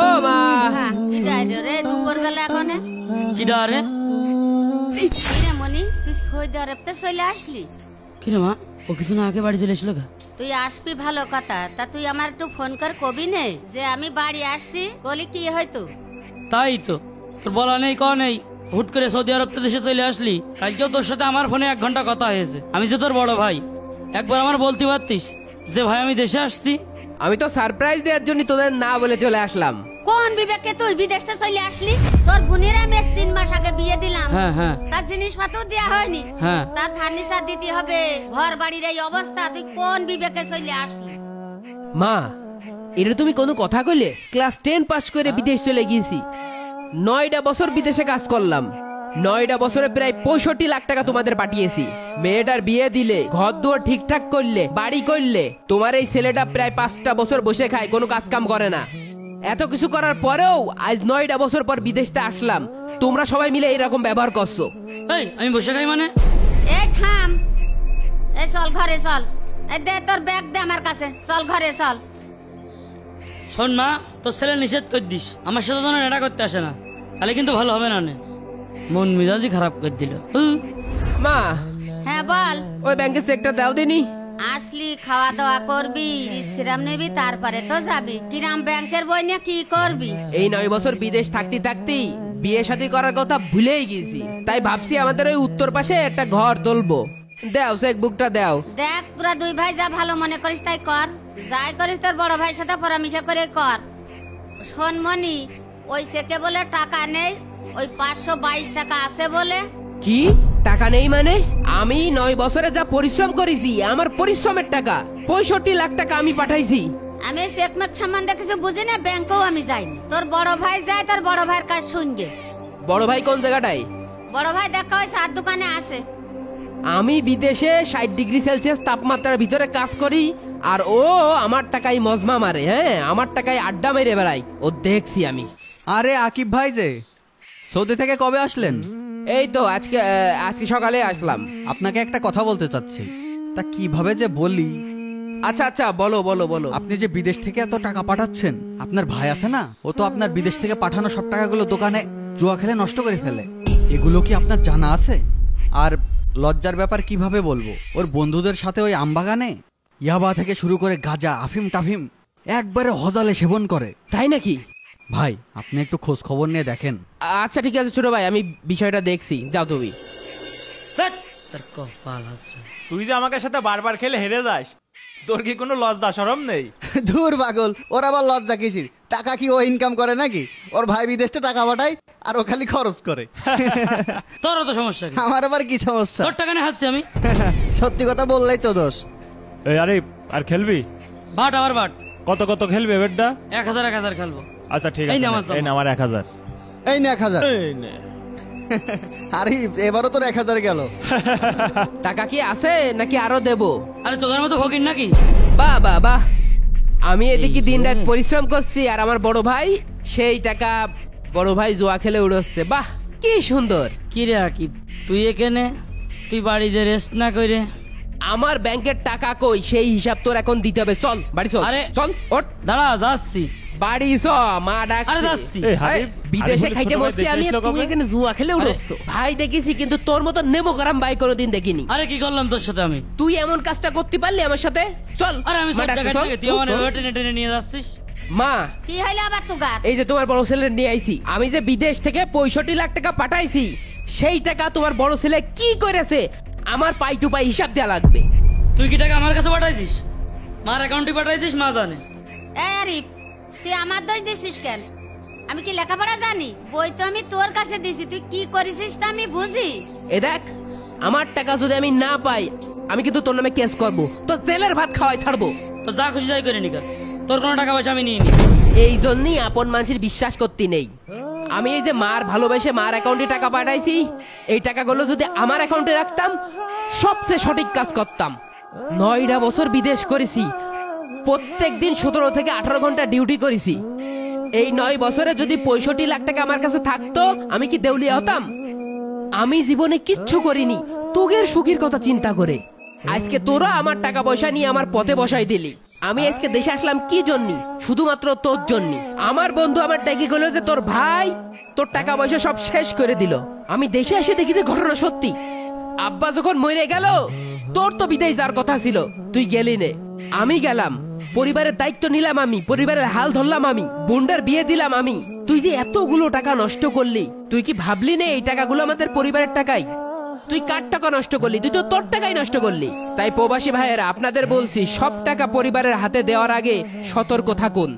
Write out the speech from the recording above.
ও মা কি ডাইরে রে দুপুরবেলা এখন কি ডারে কিরে মনি তুই সৌদি আরবতে চলে আসলি? কিরে মা ও কিছু না আগে বাড়ি চলে এসলো গা? তুই আসবি ভালো কথা, তা তুই আমার একটু ফোন কর কবি নে যে আমি বাড়ি আসছি, বলি কি হয়তো? তাই তো তোর বলা নেই ক নেই, হুট করে সৌদি আরব তো দেশে চলে আসলি। কালকেও তোর সাথে আমার ফোনে 1 ঘন্টা কথা হয়েছে। আমি যে তোর বড় ভাই, একবার আমার বলতে পারতিস যে ভাই আমি দেশে আসছি। আমি তো সারপ্রাইজ দেওয়ার জন্য তোদের না বলে চলে আসলাম। কোন বিবেকে তুই বিদেশে চলে আসলি? তোর বোনেরা আমি 3 মাস আগে বিয়ে দিলাম, হ্যাঁ হ্যাঁ তার জিনিসপত্র দেওয়া হয়নি, হ্যাঁ তার ফার্নিচার দিতে হবে, ঘর বাড়ির এই অবস্থা, তুই কোন বিবেকে চলে আসলি? মা এটা তুমি কোনো কথা কইলে? ক্লাস 10 পাস করে বিদেশ চলে গিয়েছি, 9টা বছর বিদেশে কাজ করলাম, 9টা বছরে প্রায় 65 লাখ টাকা তোমাদের পাঠিয়েছি। মেয়েটার বিয়ে দিলে, ঘর দুয়ার ঠিকঠাক করলে, বাড়ি করলে, তোমার এই ছেলেটা প্রায় 5টা বছর বসে খায়, কোনো কাজ কাম করে না। এত কিছু করার পরেও আজ 9টা বছর পর বিদেশতে আসলাম, তোমরা সবাই মিলে এইরকম ব্যবহার করছো। এই আমি বসে খাই মানে? এই থাম, এই চল ঘরে চল, এই দে তোর ব্যাগ দে আমার কাছে, চল ঘরে চল। শোন মা, তোর ছেলে নিষেধ করে দিস আমার সাথে যেন এটা করতে আসে না, তাহলে কিন্তু ভালো হবে না। মন মেজাজই খারাপ করে দিল। মা হ্যাঁ বল। ওই ব্যাংকের চেকটা দাও দিনি। আসলি খাওয়া দাওয়া করবি, বিশ্রাম নিবি, তারপরে তো যাবি। কিরাম ব্যাংকের বই নিয়ে কি করবি? এই 9 বছর বিদেশ থাকতে থাকতেই বিয়ে শাদী করার কথা ভুলেই গেছি, তাই ভাবছি আমাদের ওই উত্তর পাশে একটা ঘর তুলবো। দাও চেক বুকটা দাও। দেখ তোরা 2 ভাই যা ভালো মনে করিস তাই কর, যাই করিস তোর বড় ভাইয়ের সাথে পরামর্শ করে কর। শোন মনি, ওই চেকে বলে টাকা নেই, ওই 522 টাকা আছে বলে। কি টাকা নেই মানে? আমি 9 বছরে যা পরিশ্রম করেছি, আমার পরিশ্রমের টাকা 65 লাখ টাকা আমি পাঠাইছি। আমি চেকমেক সম্বন্ধে কিছু বুঝি না, ব্যাংকেও আমি যাইনি। তোর বড় ভাই যায়, তোর বড় ভাইয়ের কাজ শুনবে। বড় ভাই কোন জায়গাটায়? বড় ভাই দেখা ওই 7 দোকানে আছে। আমি বিদেশে 60 ডিগ্রি সেলসিয়াস তাপমাত্রার ভিতরে কাজ করি, আর ও আমার টাকায় মজমা মারে। হ্যাঁ, আমার টাকায় আড্ডা মেরে বেড়াই, ও দেখছি আমি। আরে আকিব ভাই যে সৌদি থেকে কবে আসলেন? এই তো আজকে সকালে আসলাম। আপনাকে একটা কথা বলতে চাচ্ছি, তা কিভাবে যে বলি। আচ্ছা আচ্ছা বলো বলো বলো। আপনি যে বিদেশ থেকে এত টাকা পাঠাচ্ছেন, আপনার ভাই আছে না, ও তো আপনার বিদেশ থেকে পাঠানো সব টাকাগুলো দোকানে জুয়া খেলে নষ্ট করে ফেলে। এগুলো কি আপনার জানা আছে? আর লজ্জার ব্যাপার কিভাবে বলবো, ওর বন্ধুদের সাথে ওই আমবাগানে ইয়াবা থেকে শুরু করে গাঁজা, আফিম টাফিম একবারে হজালে সেবন করে। তাই নাকি? ভাই আপনি একটু খোঁজ খবর নিয়ে দেখেন। আচ্ছা ঠিক আছে ছোট ভাই, আমি বিষয়টা দেখছি, যাও তুমি। তুই যে আমাকে সাথে বারবার খেলে হেরে যাস, তোর কি কোনো লজ্জা শরম নেই? দূর পাগল, ওর আবার লজ্জা কিসির? টাকা কি ও ইনকাম করে নাকি? ওর ভাই বিদেশে টাকা পাঠায় আর ও খালি খরচ করে। তোর তো সমস্যা কি? আমার আবার কি সমস্যা? তোর টাকা নিয়ে হাসছি আমি। সত্যি কথা বললেই তো দোষ। এই আরে আর খেলবি? বাট আবার বাট। কত কত খেলবি বেডটা? 1000 খেলবো। আচ্ছা ঠিক আছে, এই না আমার 1000। এই নে 1000। এই নে। আরে এবারও তোর 1000 গেল। টাকা কি আছে নাকি আরো দেবো? আরে তোদের মতো ফকির নাকি? বাহ বাহ বাহ, আমি এদিকে দিন রাত পরিশ্রম করছি, আর আমার বড় ভাই সেই টাকা বড় ভাই জুয়া খেলে উড়োচ্ছে। বাহ কি সুন্দর। কি রে আকিব, তুই এখানে, তুই বাড়ি যে রেস্ট না করে? আমার ব্যাংকের টাকা কই, সেই হিসাব তোর এখন দিতে হবে। চল বাড়ি চল। আরে চল ওঠ, দাঁড়া যাচ্ছি। বাড়ি চ, মা ডাকছে। আরে যাচ্ছি। বিদেশে খাইতে বসছি আমি, তুই এখানে জুয়া খেলে উড়োচ্ছ। ভাই দেখেছি, কিন্তু তোর মতো নেমো গরম ভাই কোনোদিন দেখিনি। আরে কি করলাম তোর সাথে আমি? তুই এমন কাজটা করতে পারলি আমার সাথে? চল। আরে আমি মা সব ডাকছে, টাকা চল। থেকে তুই আমার টেনে টেনে নিয়ে যাচ্ছিস। মা কি হইলো আবার তুগার? এই যে তোমার বড় ছেলে নিয়ে আইছি, আমি যে বিদেশ থেকে 65 লাখ টাকা পাঠাইছি, সেই টাকা তোমার বড় ছেলে কি করেছে আমার পাই টু পাই হিসাব দেওয়া লাগবে। তুই কি টাকা আমার কাছে পাঠাইছিস? মার অ্যাকাউন্টে পাঠাইছিস? মা জানে। এই আরিফ, তুই আমার দোষ দিছিস কেন? আমি কি লেখাপড়া জানি? বই তো আমি তোর কাছে দিছি, তুই কি করেছিস তা আমি বুঝি। এ দেখ, আমার টাকা যদি আমি না পাই, আমি কিন্তু তোর নামে কেস করবো, তো জেলের ভাত খাওয়াই ছাড়বো। তো যা খুশি তাই করে নিকা, তোর কোনো টাকা পয়সা আমি নিয়ে নি। এই জন্যই আপন মানুষের বিশ্বাস করতে নেই। আমি এই যে মার ভালোবেসে মার অ্যাকাউন্টে টাকা পাঠাইছি, এই টাকাগুলো যদি আমার অ্যাকাউন্টে রাখতাম, সবচেয়ে সঠিক কাজ করতাম। 9টা বছর বিদেশ করেছি, প্রত্যেক দিন 17 থেকে 18 ঘন্টা ডিউটি করেছি। এই 9 বছরে যদি 65 লাখ টাকা আমার কাছে থাকতো, আমি কি দেউলিয়া হতাম? আমি জীবনে কিচ্ছু করিনি তোদের সুখের কথা চিন্তা করে। আজকে তোরা আমার টাকা পয়সা নিয়ে আমার পথে বসাই দিলি। আমি আজকে দেশে আসলাম কি জন্য? শুধুমাত্র তোর জন্য। আমার বন্ধু আমার ডেকে গেল যে তোর ভাই তোর টাকা পয়সা সব শেষ করে দিল। আমি দেশে এসে দেখি যে ঘটনা সত্যি। আব্বা যখন মরে গেল তোর তো বিদেশ যাওয়ার কথা ছিল, তুই গেলি নে। আমি গেলাম, পরিবারের দায়িত্ব নিলাম আমি, পরিবারের হাল ধরলাম আমি, বোনটার বিয়ে দিলাম আমি। তুই যে এতগুলো টাকা নষ্ট করলি, তুই কি ভাবলি না এই টাকাগুলো আমাদের পরিবারের টাকাই? তুই কার টাকা নষ্ট করলি? তুই তো তোর টাকাই নষ্ট করলি। তাই প্রবাসী ভাইয়েরা আপনাদের বলছি, সব টাকা পরিবারের হাতে দেওয়ার আগে সতর্ক থাকুন।